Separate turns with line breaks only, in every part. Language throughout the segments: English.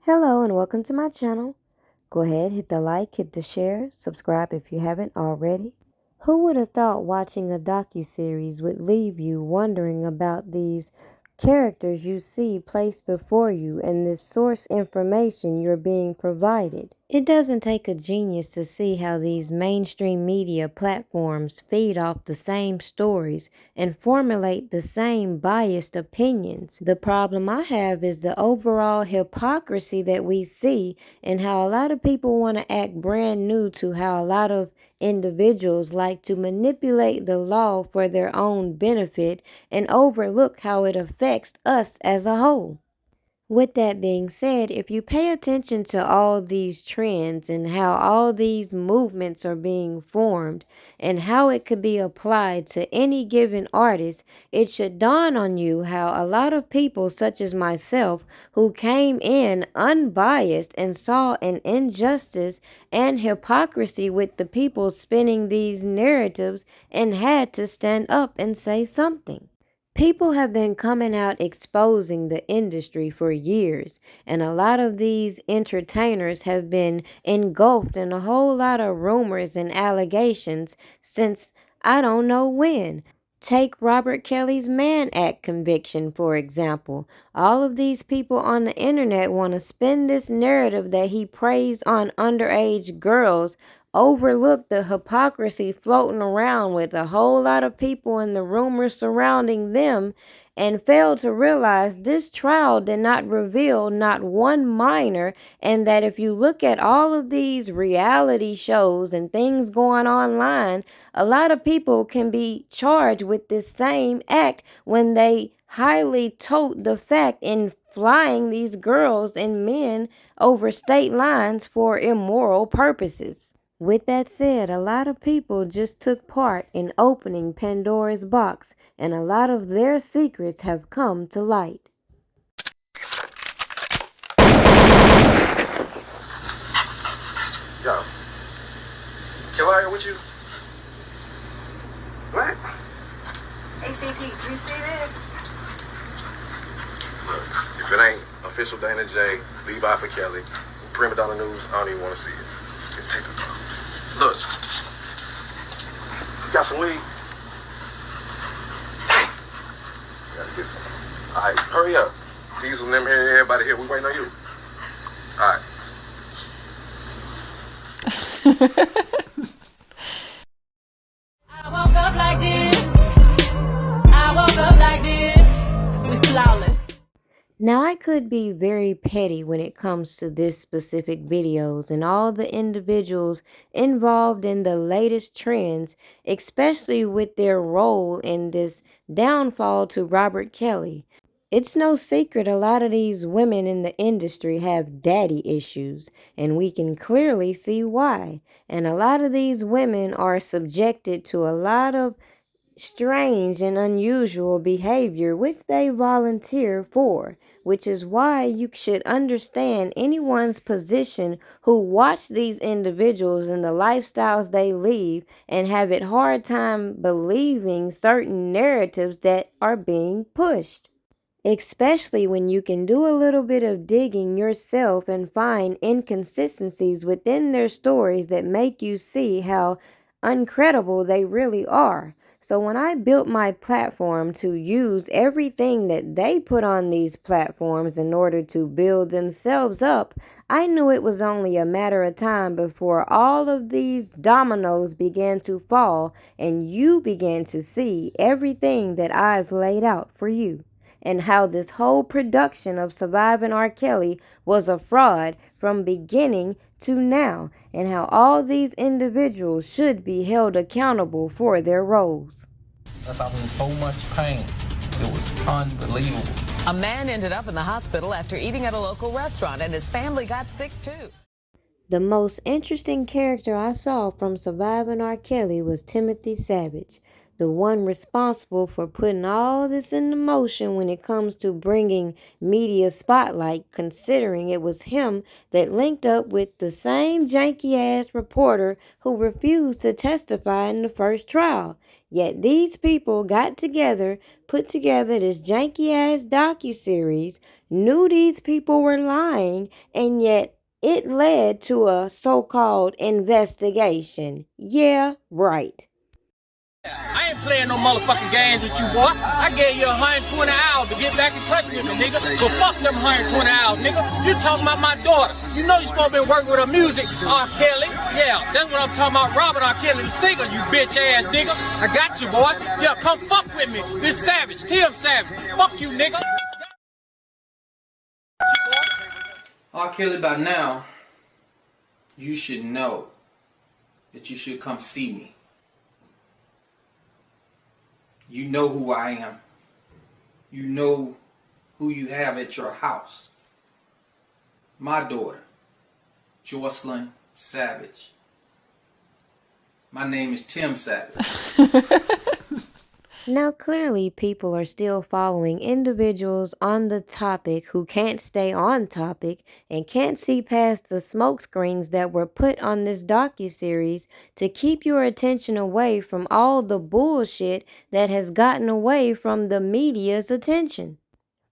Hello and welcome to my channel. Go ahead, hit the like, hit the share, subscribe if you haven't already. Who would have thought watching a docuseries would leave you wondering about these characters you see placed before you and this source information you're being provided? It doesn't take a genius to see how these mainstream media platforms feed off the same stories and formulate the same biased opinions. The problem I have is the overall hypocrisy that we see and how a lot of people want to act brand new to how a lot of individuals like to manipulate the law for their own benefit and overlook how it affects us as a whole. With that being said, if you pay attention to all these trends and how all these movements are being formed and how it could be applied to any given artist, it should dawn on you how a lot of people such as myself who came in unbiased and saw an injustice and hypocrisy with the people spinning these narratives and had to stand up and say something. People have been coming out exposing the industry for years, and a lot of these entertainers have been engulfed in a whole lot of rumors and allegations since I don't know when. Take Robert Kelly's Mann Act conviction, for example. All of these people on the internet want to spin this narrative that he preys on underage girls, overlook the hypocrisy floating around with a whole lot of people and the rumors surrounding them, and fail to realize this trial did not reveal not one minor, and that if you look at all of these reality shows and things going online, a lot of people can be charged with this same act when they highly tote the fact in flying these girls and men over state lines for immoral purposes. With that said, a lot of people just took part in opening Pandora's box, and a lot of their secrets have come to light.
Yo, Leray with you? What?
ACT, do you see this?
Look, if it ain't official Dana J, Levi for Kelly, Primadonnanews, I don't even want to see it. Just take the phone. Look, you got some weed? Dang. Gotta get some. All right, hurry up. Diesel and them here, everybody here. We waiting on you. All right.
I woke up like this. I woke up like this. We flawless.
Now, I could be very petty when it comes to this specific videos and all the individuals involved in the latest trends, especially with their role in this downfall to Robert Kelly. It's no secret a lot of these women in the industry have daddy issues, and we can clearly see why. And a lot of these women are subjected to a lot of strange and unusual behavior which they volunteer for, which is why you should understand anyone's position who watch these individuals and the lifestyles they lead and have it hard time believing certain narratives that are being pushed. Especially when you can do a little bit of digging yourself and find inconsistencies within their stories that make you see how uncredible they really are. So when I built my platform to use everything that they put on these platforms in order to build themselves up, I knew it was only a matter of time before all of these dominoes began to fall and you began to see everything that I've laid out for you, and how this whole production of Surviving R. Kelly was a fraud from beginning to now, and how all these individuals should be held accountable for their roles.
I was in so much pain. It was unbelievable.
A man ended up in the hospital after eating at a local restaurant, and his family got sick too.
The most interesting character I saw from Surviving R. Kelly was Timothy Savage, the one responsible for putting all this into motion when it comes to bringing media spotlight, considering it was him that linked up with the same janky-ass reporter who refused to testify in the first trial. Yet these people got together, put together this janky-ass docuseries, knew these people were lying, and yet it led to a so-called investigation. Yeah, right.
I ain't playing no motherfucking games with you, boy. I gave you 120 hours to get back in touch with me, nigga. But fuck them 120 hours, nigga. You talking about my daughter. You know you supposed to be working with her music, R. Kelly. Yeah, that's what I'm talking about, Robert R. Kelly, the singer, you bitch ass nigga. I got you, boy. Yeah, come fuck with me. This Savage, Tim Savage. Fuck you, nigga. R. Kelly, by now, you should know that you should come see me. You know who I am. You know who you have at your house. My daughter, Jocelyn Savage. My name is Tim Savage.
Now, clearly, people are still following individuals on the topic who can't stay on topic and can't see past the smokescreens that were put on this docuseries to keep your attention away from all the bullshit that has gotten away from the media's attention.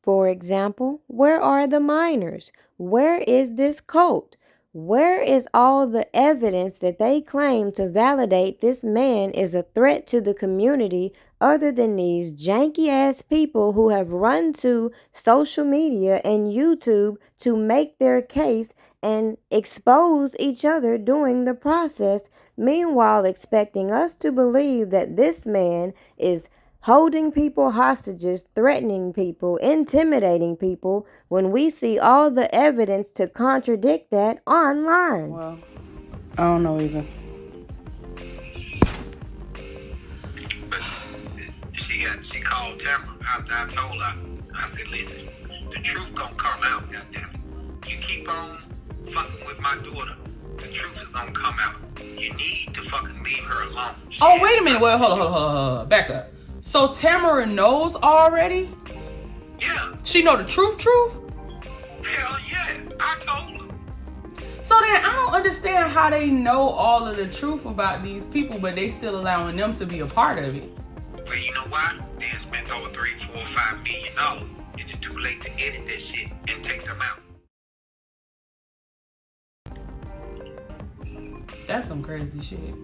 For example, where are the minors? Where is this cult? Where is all the evidence that they claim to validate this man is a threat to the community other than these janky-ass people who have run to social media and YouTube to make their case and expose each other during the process, meanwhile expecting us to believe that this man is holding people hostages, threatening people, intimidating people, when we see all the evidence to contradict that online.
Well, I don't know either.
But she called Tamara after I told her. I said, listen, the truth gonna come out, goddammit. You keep on fucking with my daughter, the truth is gonna come out. You need to fucking leave her alone.
Wait a minute. Wait, hold on. Back up. So Tamara knows already?
Yeah.
She know the truth?
Hell yeah, I told her.
So then I don't understand how they know all of the truth about these people, but they still allowing them to be a part of it.
Well, you know why? They had spent over $3, $4, $5 million, and it's too late to edit that shit and take them out.
That's some crazy shit.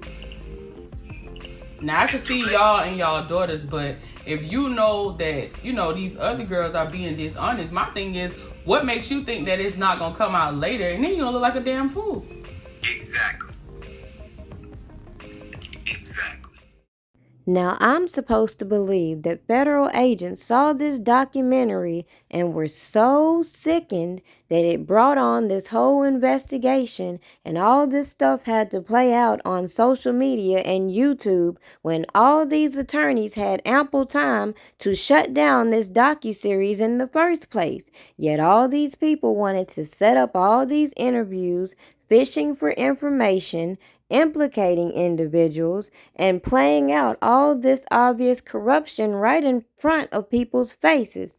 Now I can see y'all and y'all daughters, but if you know that, these other girls are being dishonest, my thing is, what makes you think that it's not gonna come out later and then you're gonna look like a damn fool?
Exactly.
Now, I'm supposed to believe that federal agents saw this documentary and were so sickened that it brought on this whole investigation, and all this stuff had to play out on social media and YouTube when all these attorneys had ample time to shut down this docuseries in the first place. Yet all these people wanted to set up all these interviews, fishing for information, implicating individuals, and playing out all this obvious corruption right in front of people's faces.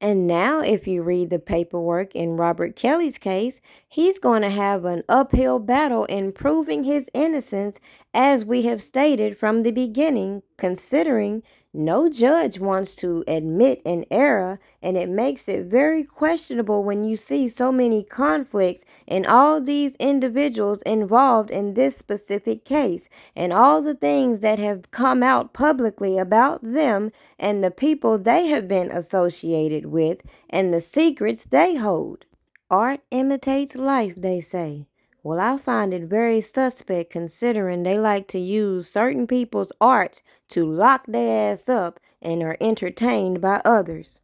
And now, if you read the paperwork in Robert Kelly's case, he's going to have an uphill battle in proving his innocence, as we have stated from the beginning, considering no judge wants to admit an error, and it makes it very questionable when you see so many conflicts and all these individuals involved in this specific case, and all the things that have come out publicly about them and the people they have been associated with and the secrets they hold. Art imitates life, they say. Well, I find it very suspect considering they like to use certain people's arts to lock their ass up and are entertained by others.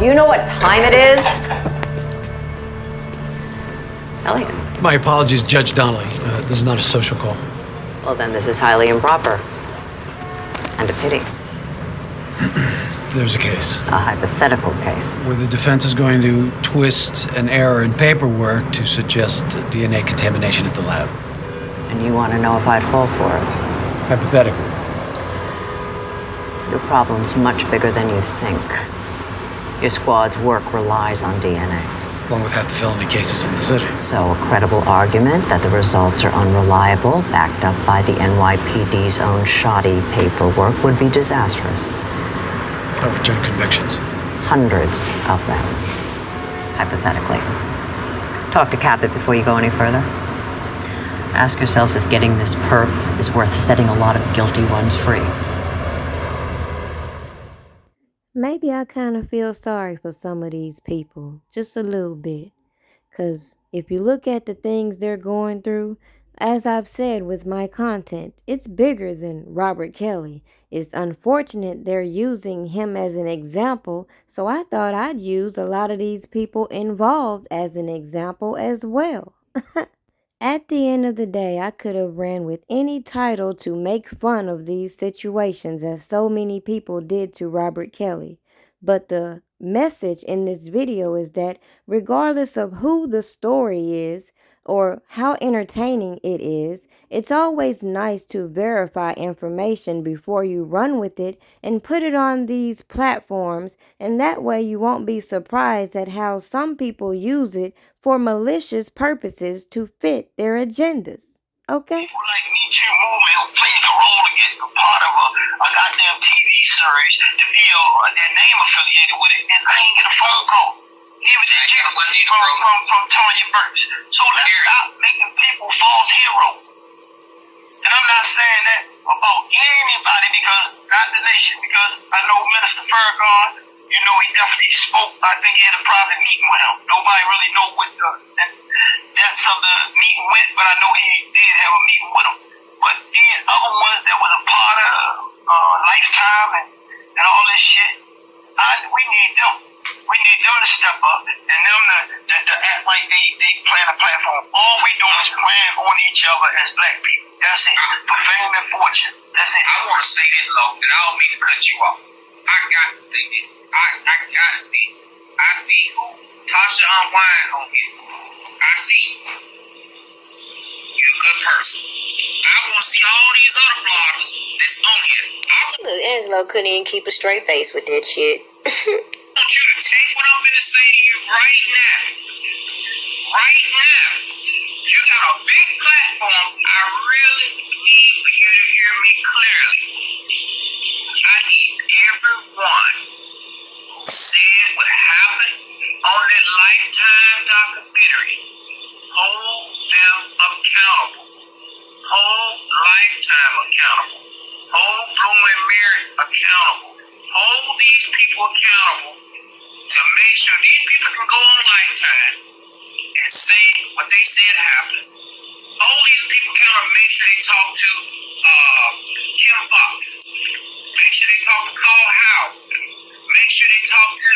You know what time it is? Elliot.
My apologies, Judge Donnelly. This is not a social call.
Well, then this is highly improper. And a pity.
There's a case.
A hypothetical case.
Where the defense is going to twist an error in paperwork to suggest DNA contamination at the lab.
And you want to know if I'd fall for it?
Hypothetically.
Your problem's much bigger than you think. Your squad's work relies on DNA.
along with half the felony cases in the city.
So a credible argument that the results are unreliable, backed up by the NYPD's own shoddy paperwork, would be disastrous.
Overturn convictions.
Hundreds of them, hypothetically. Talk to Cabot before you go any further. Ask yourselves if getting this perp is worth setting a lot of guilty ones free.
Maybe I kind of feel sorry for some of these people, just a little bit. Because if you look at the things they're going through, as I've said with my content, it's bigger than Robert Kelly. It's unfortunate they're using him as an example, so I thought I'd use a lot of these people involved as an example as well. At the end of the day, I could have ran with any title to make fun of these situations as so many people did to Robert Kelly. But the message in this video is that regardless of who the story is or how entertaining it is, it's always nice to verify information before you run with it and put it on these platforms, and that way you won't be surprised at how some people use it for malicious purposes to fit their agendas. Okay?
People like Me Too movement who played a role to get a part of a goddamn TV series to be their name affiliated with it, and I ain't get a phone call. Even that from Tanya Burks. So let's stop making people false heroes. And I'm not saying that about anybody, because not the nation, because I know Minister Farrakhan, you know, he definitely spoke. I think he had a private meeting with him. Nobody really know what the depths of the meeting went, but I know he did have a meeting with him. But these other ones that was a part of Lifetime and all this shit, we need them. We need them to step up and them to act like they plan a platform. All we doing is playing on each other as black people. That's it. For fame and fortune. That's it. I want to say that, Lo, and I don't mean to cut you off. I got to say this. I got to say it. I see who Tasha Unwind on here. I see you. You're a good person. I want to see all these other bloggers that's on here.
Look, Angelo couldn't even keep a straight face with that shit.
I want you to take what I'm going to say to you right now. Right now. You got a big platform. I really need for you to hear me clearly. I need everyone who said what happened on that Lifetime documentary. Hold them accountable. Hold Lifetime accountable. Hold Blue and Mary accountable. Hold these people accountable to make sure these people can go on Lifetime and say what they said happened. Hold these people accountable, make sure they talk to Kim Fox. Make sure they talk to Carl Howard. Make sure they talk to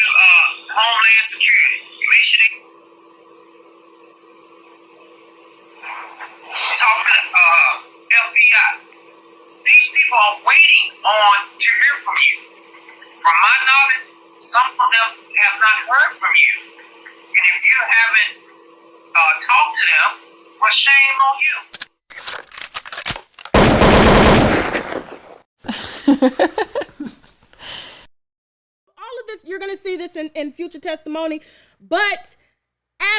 Homeland Security. Make sure they talk to the FBI. These people are waiting on to hear from you. From my knowledge, some of them have not heard from you. And if you haven't talked to them, well, shame on you.
All of this, you're going to see this in future testimony, but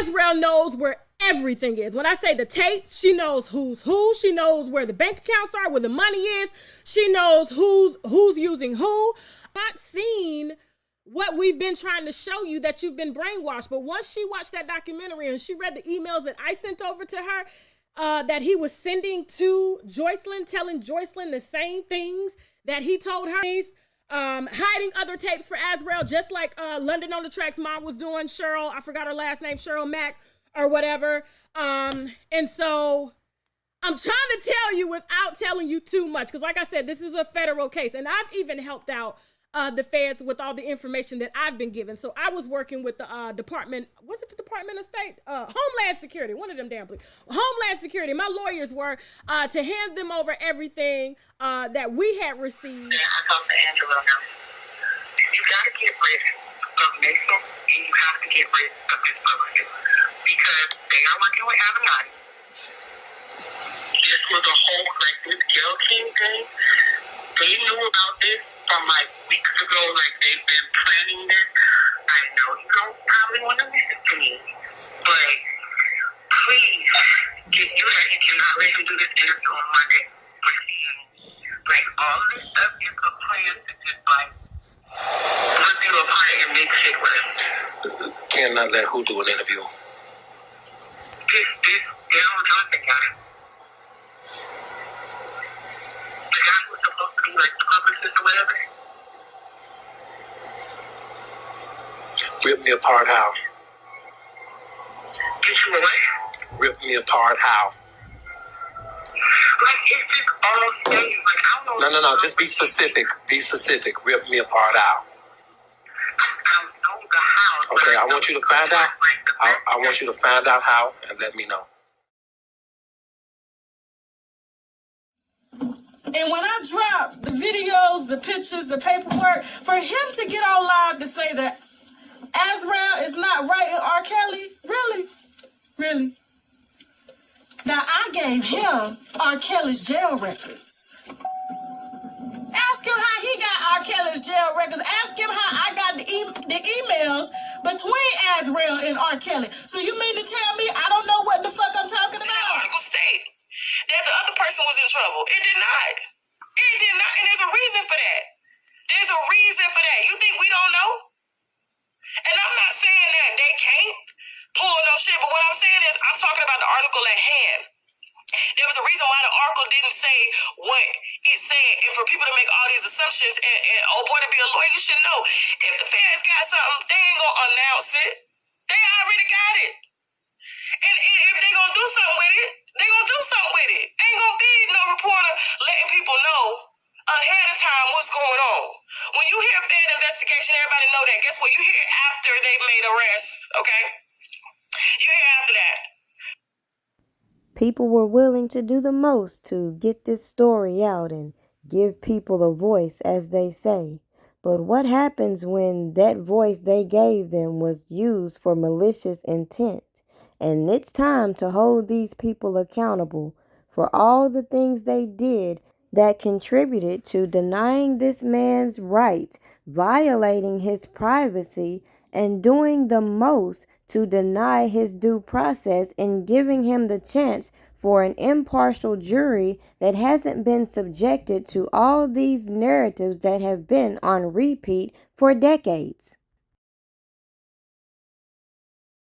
Azrael knows where everything is. When I say the tape, she knows who's who. She knows where the bank accounts are, where the money is. She knows who's using who. Not seen what we've been trying to show you, that you've been brainwashed. But once she watched that documentary and she read the emails that I sent over to her, that he was sending to Joycelyn, telling Joycelyn the same things that he told her, hiding other tapes for Azrael, just like London on the Track's mom was doing, Cheryl, I forgot her last name, Cheryl Mack or whatever. And so I'm trying to tell you without telling you too much, because like I said, this is a federal case, and I've even helped out the feds with all the information that I've been given. So I was working with the Department, was it the Department of State? Homeland Security, one of them damn please. Homeland Security, my lawyers were to hand them over everything that we had received.
I talked to Angela now. You gotta get rid of Mason, and you have to get rid of this public, because they are working with Avenatti. This was a whole, like, this Gail King thing. They knew about this from like weeks ago, like they've been planning this. I know you don't probably want to listen to me, big shit with it.
Cannot let who do an interview?
This Daryl Johnson guy. The guy who's supposed to be like the publicist or whatever.
Rip me apart how?
Get you away.
Rip me apart how?
Like, it's just all staged. Like, I don't know.
No. Just be specific. Be specific. Rip me apart how?
I don't know the how.
Okay, I want you to find out. I want you to find out how and let me know.
And when I drop the videos, the pictures, the paperwork, for him to get on live to say that Azrael is not right in R. Kelly, really? Really? Now, I gave him R. Kelly's jail records. Ask him how he got R. Kelly's jail records. Ask him how I got the emails between Azrael and R. Kelly. So you mean to tell me I don't know what the fuck I'm talking about?
The article state that the other person was in trouble. It did not. It did not. And there's a reason for that. There's a reason for that. You think we don't know? And I'm not saying that they can't pull no shit, but what I'm saying is I'm talking about the article at hand. There was a reason why the article didn't say what it said. And for people to make all these assumptions and oh boy, to be a lawyer, you should know. If the feds got something, they ain't gonna announce it. They already got it. And if they gonna do something with it, they gonna do something with it. Ain't gonna be no reporter letting people know ahead of time what's going on. When you hear Fed investigation, everybody know that. Guess what? You hear after they've made arrests, okay? You hear after that.
People were willing to do the most to get this story out and give people a voice, as they say. But what happens when that voice they gave them was used for malicious intent? And it's time to hold these people accountable for all the things they did that contributed to denying this man's right, violating his privacy, and doing the most to deny his due process in giving him the chance for an impartial jury that hasn't been subjected to all these narratives that have been on repeat for decades.